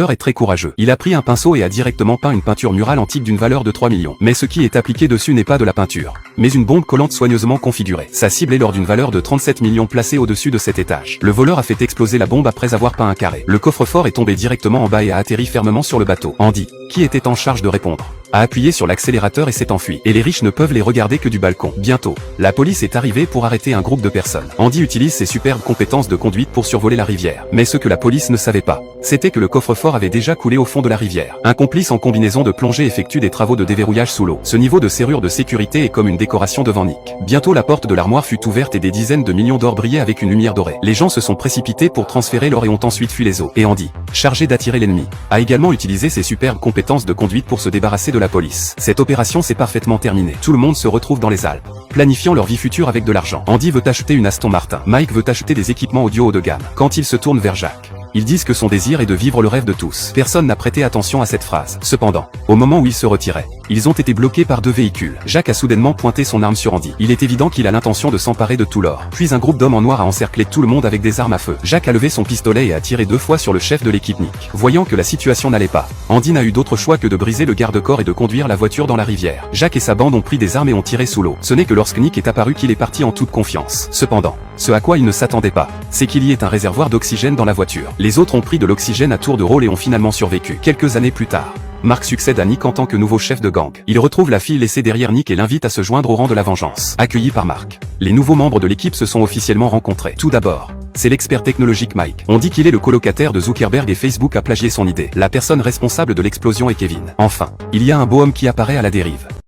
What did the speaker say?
est très courageux. Il a pris un pinceau et a directement peint une peinture murale antique d'une valeur de 3 millions. Mais ce qui est appliqué dessus n'est pas de la peinture, mais une bombe collante soigneusement configurée. Sa cible est lors d'une valeur de 37 millions placée au-dessus de cet étage. Le voleur a fait exploser la bombe après avoir peint un carré. Le coffre-fort est tombé directement en bas et a atterri fermement sur le bateau. Andy, qui était en charge de répondre, a appuyé sur l'accélérateur et s'est enfui. Et les riches ne peuvent les regarder que du balcon. Bientôt, la police est arrivée pour arrêter un groupe de personnes. Andy utilise ses superbes compétences de conduite pour survoler la rivière. Mais ce que la police ne savait pas, c'était que le coffre-fort avait déjà coulé au fond de la rivière. Un complice en combinaison de plongée effectue des travaux de déverrouillage sous l'eau. Ce niveau de serrure de sécurité est comme une décoration devant Nick. Bientôt la porte de l'armoire fut ouverte et des dizaines de millions d'or brillaient avec une lumière dorée. Les gens se sont précipités pour transférer l'or et ont ensuite fui les eaux. Et Andy, chargé d'attirer l'ennemi, a également utilisé ses superbes compétences de conduite pour se débarrasser de la police. Cette opération s'est parfaitement terminée. Tout le monde se retrouve dans les Alpes, planifiant leur vie future avec de l'argent. Andy veut acheter une Aston Martin. Mike veut acheter des équipements audio haut de gamme. Quand il se tourne vers Jacques, ils disent que son désir est de vivre le rêve de tous. Personne n'a prêté attention à cette phrase. Cependant, au moment où ils se retiraient, ils ont été bloqués par deux véhicules. Jacques a soudainement pointé son arme sur Andy. Il est évident qu'il a l'intention de s'emparer de tout l'or. Puis un groupe d'hommes en noir a encerclé tout le monde avec des armes à feu. Jacques a levé son pistolet et a tiré 2 fois sur le chef de l'équipe Nick. Voyant que la situation n'allait pas, Andy n'a eu d'autre choix que de briser le garde-corps et de conduire la voiture dans la rivière. Jacques et sa bande ont pris des armes et ont tiré sous l'eau. Ce n'est que lorsque Nick est apparu qu'il est parti en toute confiance. Cependant, ce à quoi il ne s'attendait pas, c'est qu'il y ait un réservoir d'oxygène dans la voiture. Les autres ont pris de l'oxygène à tour de rôle et ont finalement survécu. Quelques années plus tard, Mark succède à Nick en tant que nouveau chef de gang. Il retrouve la fille laissée derrière Nick et l'invite à se joindre au rang de la vengeance. Accueilli par Mark, les nouveaux membres de l'équipe se sont officiellement rencontrés. Tout d'abord, c'est l'expert technologique Mike. On dit qu'il est le colocataire de Zuckerberg et Facebook a plagié son idée. La personne responsable de l'explosion est Kevin. Enfin, il y a un beau homme qui apparaît à la dérive.